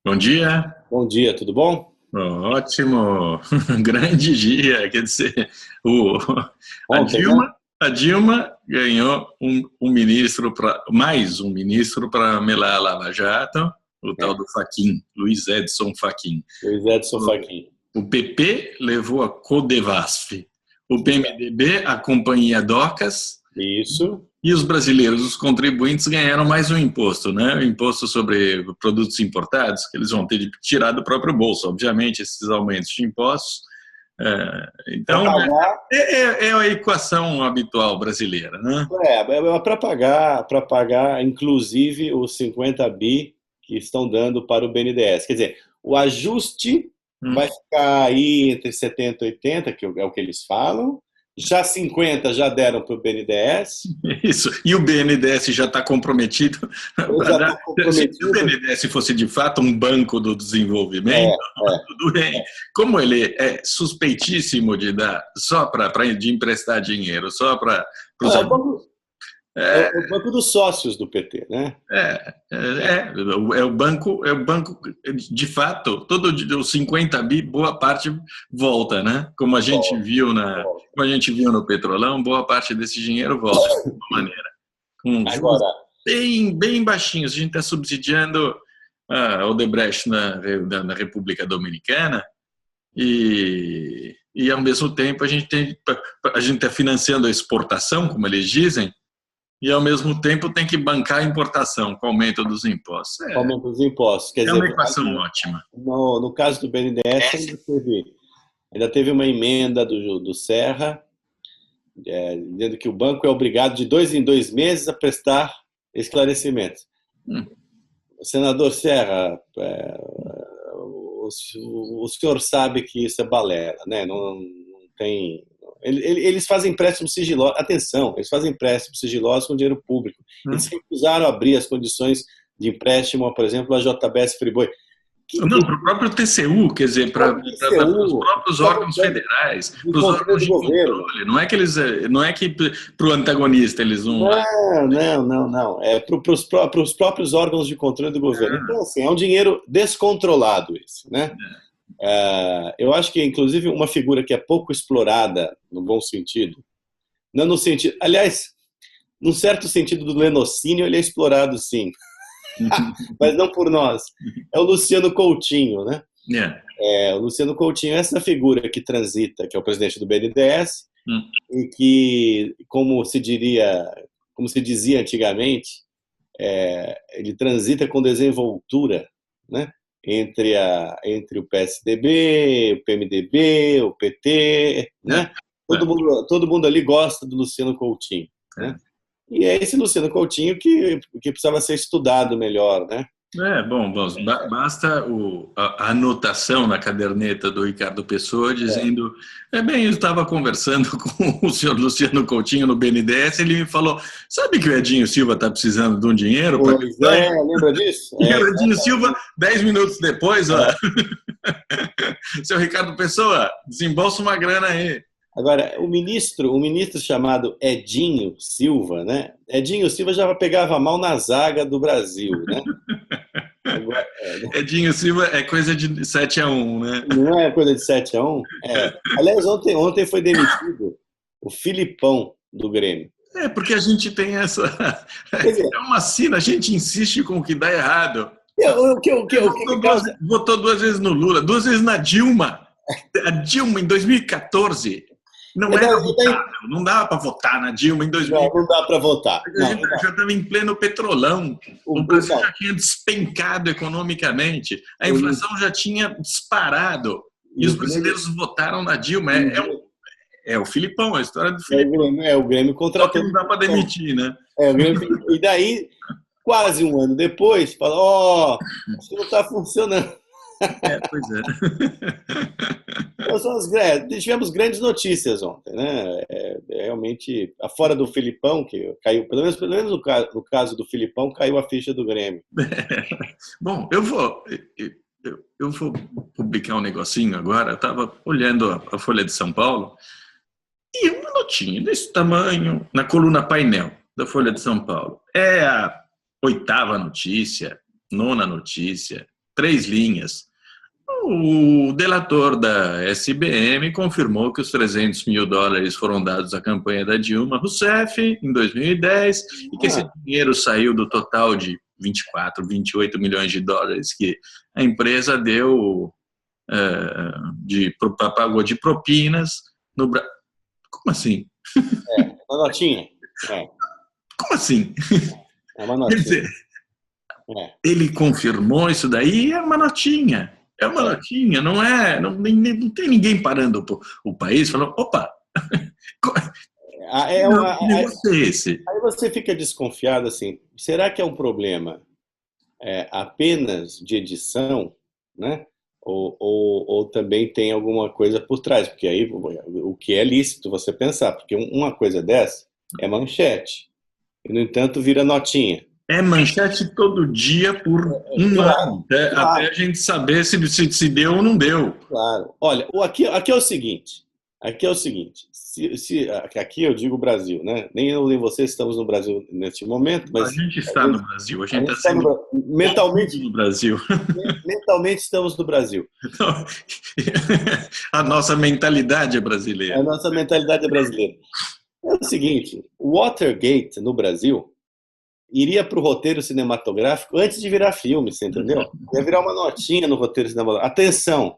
Bom dia. Bom dia, tudo bom? Ótimo. Grande dia. Quer dizer, o, a Ontem, né? Dilma, a Dilma ganhou mais um ministro para melar a Lava Jato, o tal É, do Fachin, Luiz Edson Fachin. Luiz Edson O, Fachin. o PP levou a Codevasf, o PMDB a Companhia Docas. Isso. E os brasileiros, os contribuintes, ganharam mais um imposto, né? O imposto sobre produtos importados, que eles vão ter de tirar do próprio bolso, obviamente, esses aumentos de impostos. Para Então, pagar, é a equação habitual brasileira, né? para pagar, inclusive, os 50 bi que estão dando para o BNDES. Quer dizer, o ajuste vai Hum. ficar aí entre 70 e 80, que é o que eles falam. Já 50 já deram para o BNDES. Isso. E o BNDES já está comprometido Ele para já dar. está Se o comprometido. BNDES fosse de fato um banco do desenvolvimento, É. tudo bem. Como ele é suspeitíssimo de dar só de emprestar dinheiro, só para Não, os. é o banco dos sócios do PT, né? É o banco, de fato, todo os 50 bi, boa parte volta, né? Como a gente viu no Petrolão, boa parte desse dinheiro volta, de alguma maneira, com juros Agora, bem baixinhos. A gente está subsidiando a Odebrecht na República Dominicana e, ao mesmo tempo, a gente está financiando a exportação, como eles dizem, e, ao mesmo tempo, tem que bancar a importação com o aumento dos impostos. aumento dos impostos. Quer É uma dizer, equação ótima. no caso do BNDES, ainda teve uma emenda do Serra, dizendo que o banco é obrigado de 2 em 2 meses a prestar esclarecimentos. Hum. Senador Serra, o senhor sabe que isso é balela, né? Não tem. Eles fazem empréstimos sigilosos. Atenção, eles fazem empréstimos sigilosos com dinheiro público. Eles se recusaram a abrir as condições de empréstimo, por exemplo, a JBS Friboi. Não, para o próprio TCU, quer dizer, para O os TCU próprios está órgãos votando federais, de para os controle órgãos do de governo. controle. Não é que para o antagonista eles não. Não. É para os próprios órgãos de controle do governo. Então, assim, é um dinheiro descontrolado esse, né? Eu acho que, inclusive, uma figura que é pouco explorada, no bom sentido, não no sentido... Aliás, num certo sentido do lenocínio, ele é explorado, sim, mas não por nós. É o Luciano Coutinho, né? É. O Luciano Coutinho é essa figura que transita, que é o presidente do BNDES, Hum. e que, como se dizia antigamente, ele transita com desenvoltura, né? Entre o PSDB, o PMDB, o PT, né? Todo mundo ali gosta do Luciano Coutinho, né? E é esse Luciano Coutinho que precisava ser estudado melhor, né? Bom, basta a anotação na caderneta do Ricardo Pessoa dizendo, eu estava conversando com o senhor Luciano Coutinho no BNDES, ele me falou, sabe que o Edinho Silva está precisando de um dinheiro para a Pois campanha? lembra disso? E o Edinho Silva, 10 minutos depois, seu Ricardo Pessoa, desembolsa uma grana aí. Agora, o ministro chamado Edinho Silva, né? Edinho Silva já pegava mal na zaga do Brasil, né? Agora, Edinho Silva é coisa de 7-1, né? não é coisa de 7-1? Aliás, ontem foi demitido o Filipão do Grêmio. Porque a gente tem essa. Quer dizer, É uma sina, a gente insiste com o que dá errado. o que causa. Votou 2 vezes no Lula, 2 vezes na Dilma. A Dilma, em 2014, não era votável. Não dava para votar na Dilma em Não 2014. dá para votar. A gente já estava em pleno petrolão. O Brasil Não. já tinha despencado economicamente. A inflação já tinha disparado. E os brasileiros votaram na Dilma. É o Filipão, a história do Filipão. O Grêmio Só que contratou. não dá para demitir, né? E daí, quase um ano depois, fala: acho que não está funcionando. Pois é. Então, tivemos grandes notícias ontem, né? Realmente, fora do Filipão, que caiu, pelo menos no caso do Filipão, caiu a ficha do Grêmio. Bom, eu vou publicar um negocinho agora. Eu estava olhando a Folha de São Paulo e uma notinha desse tamanho na coluna painel da Folha de São Paulo. É a 8ª notícia, 9ª notícia. 3 linhas. O delator da SBM confirmou que os $300 mil foram dados à campanha da Dilma Rousseff em 2010 e que esse dinheiro saiu do total de 24, 28 milhões de dólares que a empresa deu, pagou de propinas no Brasil. Como assim? Uma notinha. Como assim? É uma notinha. Quer dizer, ele confirmou isso daí, é uma notinha. É uma notinha, não é? Não tem ninguém parando o país falando, opa, que negócio é esse? Aí você fica desconfiado assim, será que é um problema apenas de edição, né? Ou também tem alguma coisa por trás? Porque aí o que é lícito você pensar, porque uma coisa dessa é manchete, e no entanto vira notinha. É manchete todo dia por um ano, até a gente saber se deu ou não deu. Claro. Olha, aqui é o seguinte. Aqui eu digo Brasil, né? Nem eu nem você estamos no Brasil neste momento, mas a gente está no Brasil. A gente está mentalmente no Brasil. Mentalmente estamos no Brasil. Então, a nossa mentalidade é brasileira. A nossa mentalidade é brasileira. É o seguinte, o Watergate no Brasil iria para o roteiro cinematográfico antes de virar filme, você entendeu? Ia virar uma notinha no roteiro cinematográfico. Atenção,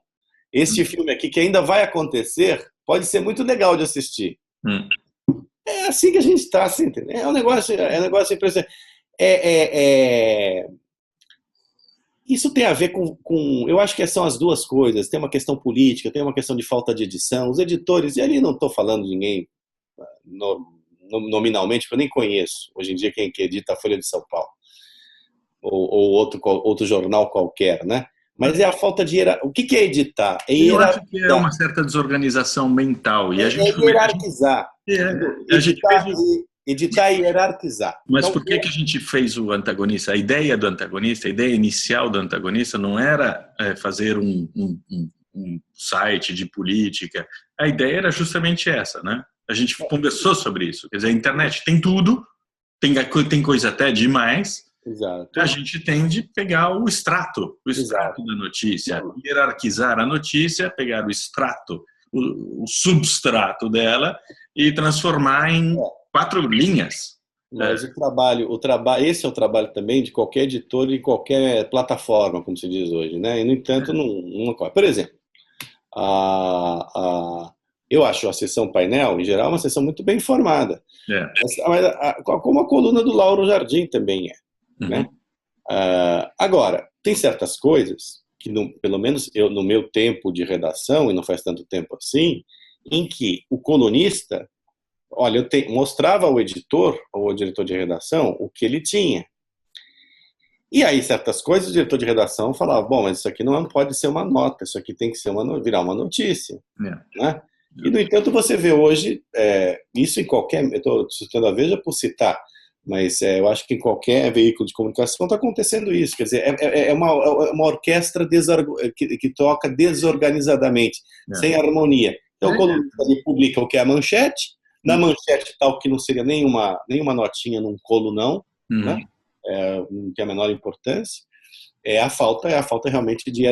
este filme aqui que ainda vai acontecer pode ser muito legal de assistir. É assim que a gente está, assim, entendeu? É um negócio impressionante. Isso tem a ver com... Eu acho que são as duas coisas. Tem uma questão política, tem uma questão de falta de edição. Os editores, e ali não estou falando de ninguém nominalmente, porque eu nem conheço hoje em dia quem que edita a Folha de São Paulo ou outro jornal qualquer, né? Mas é a falta de o que é editar? Eu acho que é uma certa desorganização mental e a gente hierarquizar. Editar e hierarquizar. Mas então, por que a gente fez o antagonista? A ideia do antagonista, a ideia inicial do antagonista não era fazer um site de política. A ideia era justamente essa, né? A gente conversou sobre isso. Quer dizer, a internet tem tudo, tem coisa até demais. Exato. A gente tem de pegar o extrato da notícia, hierarquizar a notícia, pegar o extrato, o substrato dela e transformar em 4 linhas. Mas esse é o trabalho também de qualquer editor e qualquer plataforma, como se diz hoje, né? E, no entanto, não ocorre. Por exemplo, eu acho a sessão painel, em geral, uma sessão muito bem informada. Como a coluna do Lauro Jardim também é. Né? Agora, tem certas coisas que, pelo menos no meu tempo de redação, e não faz tanto tempo assim, em que o colunista, olha, mostrava ao editor, ou ao diretor de redação, o que ele tinha. E aí, certas coisas, o diretor de redação falava, bom, mas isso aqui não pode ser uma nota, isso aqui tem que ser virar uma notícia. Né? E, no entanto, você vê hoje, isso em qualquer... Eu estou citando a Veja por citar, mas eu acho que em qualquer veículo de comunicação está acontecendo isso. Quer dizer, é uma orquestra que toca desorganizadamente, sem harmonia. Então, o colunista publica o que é a manchete, na manchete tal que não seria nenhuma notinha num colunão, né? Não tem a menor importância. É a falta realmente de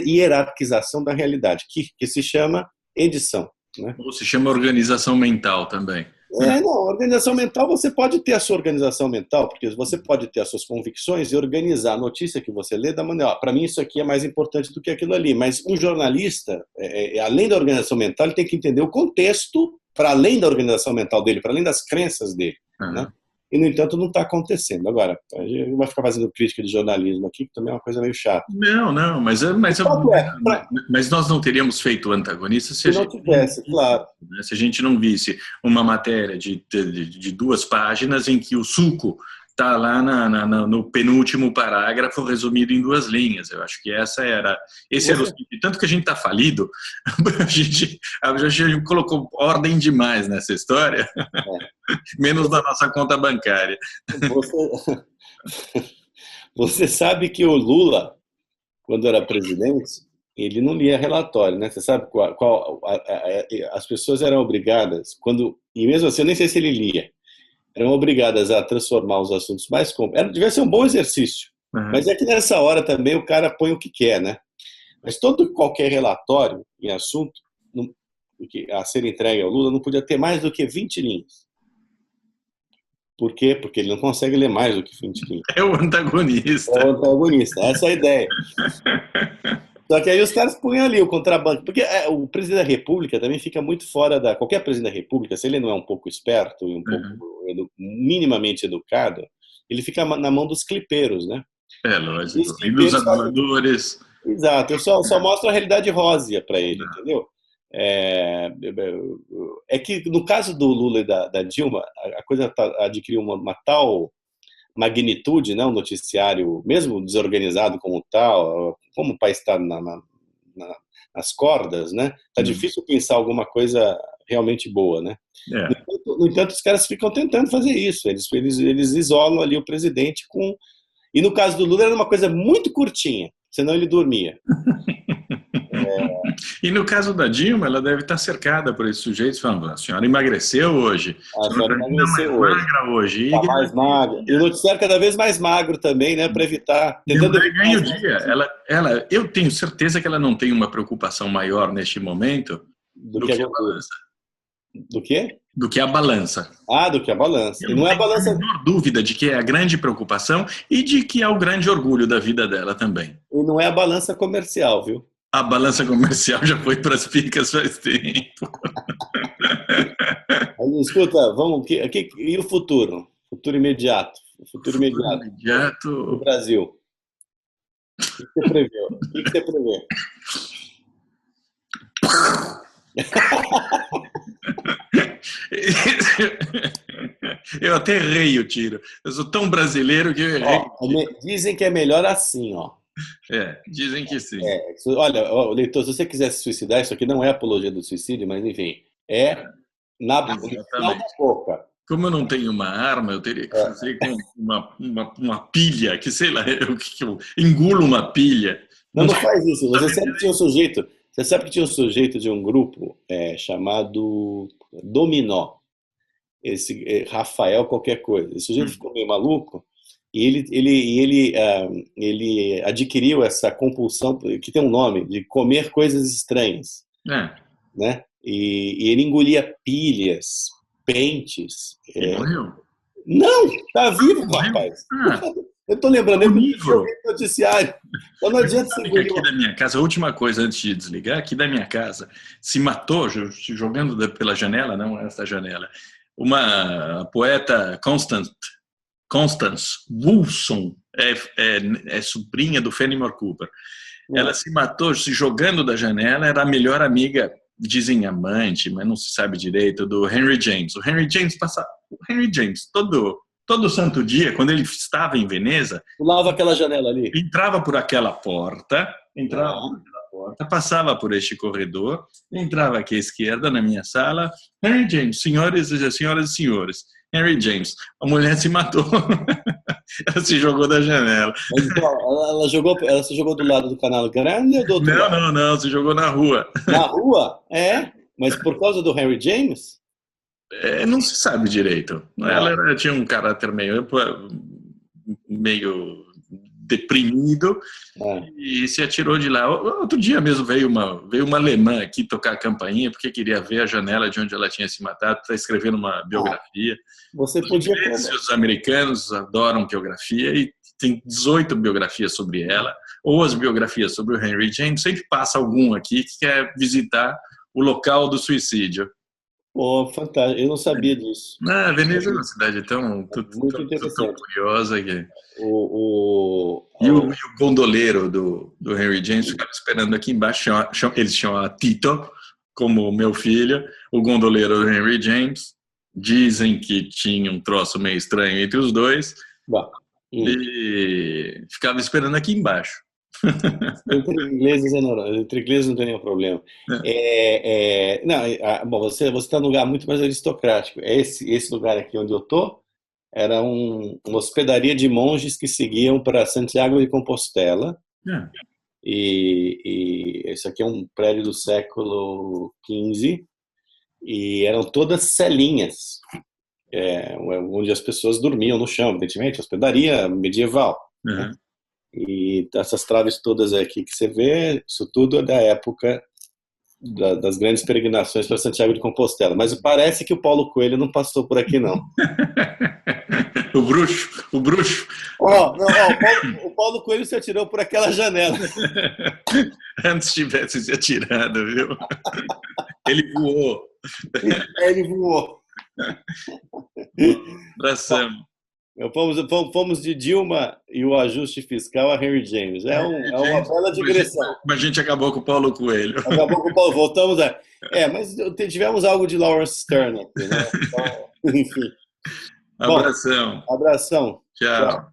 hierarquização da realidade, que se chama edição. Né? Ou se chama organização mental também. Organização mental, você pode ter a sua organização mental, porque você pode ter as suas convicções e organizar a notícia que você lê da maneira, para mim isso aqui é mais importante do que aquilo ali, mas um jornalista, além da organização mental, ele tem que entender o contexto para além da organização mental dele, para além das crenças dele, né? E, no entanto, não está acontecendo. Agora, a gente vai ficar fazendo crítica de jornalismo aqui, que também é uma coisa meio chata. Não, mas nós não teríamos feito o antagonista se a gente não tivesse, claro. Se a gente não visse uma matéria de 2 páginas em que o suco está lá no penúltimo parágrafo resumido em 2 linhas. Eu acho que esse era o... Tanto que a gente está falido, a gente colocou ordem demais nessa história, menos na nossa conta bancária. Você sabe que o Lula, quando era presidente, ele não lia relatório, né? Você sabe as pessoas eram obrigadas, e mesmo assim, eu nem sei se ele lia, eram obrigadas a transformar os assuntos mais complexos. Devia ser um bom exercício Mas é que nessa hora também o cara põe o que quer, né? Mas qualquer relatório em assunto a ser entregue ao Lula não podia ter mais do que 20 linhas. Por quê? Porque ele não consegue ler mais do que 20 linhas. É o antagonista. É o antagonista, essa é a ideia. Só que aí os caras põem ali o contrabando. Porque o presidente da República também fica muito fora da. Qualquer presidente da República, se ele não é um pouco esperto e um pouco minimamente educado, ele fica na mão dos clipeiros, né? É, lógico. E dos aduladores. Exato, eu só mostro a realidade rósea para ele, entendeu? É que no caso do Lula e da Dilma, a coisa adquiriu uma tal magnitude, né? Um noticiário, mesmo desorganizado como tal, como o país está nas cordas, né? Tá difícil pensar alguma coisa realmente boa, né? No entanto, os caras ficam tentando fazer isso, eles isolam ali o presidente com... E no caso do Lula era uma coisa muito curtinha, senão ele dormia. E no caso da Dilma, ela deve estar cercada por esses sujeitos falando: a senhora emagreceu hoje. A senhora emagreceu hoje. Magra hoje. Está mais magra. E o noticiário cada vez mais magro também, né? Para evitar. Tentando evitar ganha o dia. Eu tenho certeza que ela não tem uma preocupação maior neste momento do que a balança. Do quê? Do que a balança. Do que a balança. Eu não é a balança. Não tenho a menor dúvida de que é a grande preocupação e de que é o grande orgulho da vida dela também. E não é a balança comercial, viu? A balança comercial já foi para as picas faz tempo. Escuta, vamos. E o futuro? Futuro imediato. Futuro imediato. No Brasil. O que você prevê? Eu até errei o tiro. Eu sou tão brasileiro que eu errei. Dizem que é melhor assim, ó. Dizem que sim. Olha, leitor, se você quiser se suicidar, isso aqui não é apologia do suicídio, mas enfim, na boca. Como eu não tenho uma arma, eu teria que fazer com uma pilha, que sei lá, eu engulo uma pilha. Não faz isso. Você sabe que tinha um sujeito de um grupo chamado Dominó. Esse Rafael qualquer coisa. Esse sujeito ficou meio maluco e ele adquiriu essa compulsão, que tem um nome, de comer coisas estranhas. Né? E ele engolia pilhas, pentes. Morreu? Não, tá vivo, rapaz. Eu tô lembrando, eu vi noticiário. Então não adianta você que aqui da minha casa, a última coisa antes de desligar, aqui da minha casa, se matou jogando pela janela, não essa janela, uma poeta Constance Woolson, é sobrinha do Fenimore Cooper. Ela se matou se jogando da janela, era a melhor amiga, dizem amante, mas não se sabe direito, do Henry James. O Henry James, todo santo dia, quando ele estava em Veneza, pulava aquela janela ali. Entrava por aquela porta, passava por este corredor, entrava aqui à esquerda na minha sala. Henry James, senhoras e senhores. Henry James, a mulher se matou. Ela se jogou da janela. Mas, então, ela se jogou do lado do Canal Grande ou do outro lado? Não, se jogou na rua. Na rua? Mas por causa do Henry James? Não se sabe direito. Ela tinha um caráter meio deprimido e se atirou de lá. Outro dia mesmo veio uma alemã aqui tocar a campainha porque queria ver a janela de onde ela tinha se matado, está escrevendo uma biografia. Você podia... Os americanos adoram biografia e tem 18 biografias sobre ela, ou as biografias sobre o Henry James, sempre passa algum aqui que quer visitar o local do suicídio. Fantástico. Eu não sabia disso. Veneza é uma cidade tão curiosa que... E o gondoleiro do Henry James ficava esperando aqui embaixo. Eles chamam Tito, como meu filho. O gondoleiro do Henry James. Dizem que tinha um troço meio estranho entre os dois. E ficava esperando aqui embaixo. Entre ingleses não tem nenhum problema. Bom, você está num lugar muito mais aristocrático. Esse lugar aqui onde eu estou era uma hospedaria de monges que seguiam para Santiago de Compostela. E esse aqui é um prédio do século XV e eram todas celinhas, onde as pessoas dormiam no chão, evidentemente, hospedaria medieval. E essas traves todas aqui que você vê, isso tudo é da época das grandes peregrinações para Santiago de Compostela. Mas parece que o Paulo Coelho não passou por aqui, não. O bruxo, o bruxo. O Paulo Coelho se atirou por aquela janela. Antes tivesse se atirado, viu? Ele voou. Ele voou. Abração. Fomos de Dilma e o ajuste fiscal a Henry James. É uma bela digressão. Mas a gente acabou com o Paulo Coelho. Acabou com o Paulo. Voltamos a... mas tivemos algo de Lawrence Stern aqui, né? Então, enfim. Abração. Bom, abração. Tchau.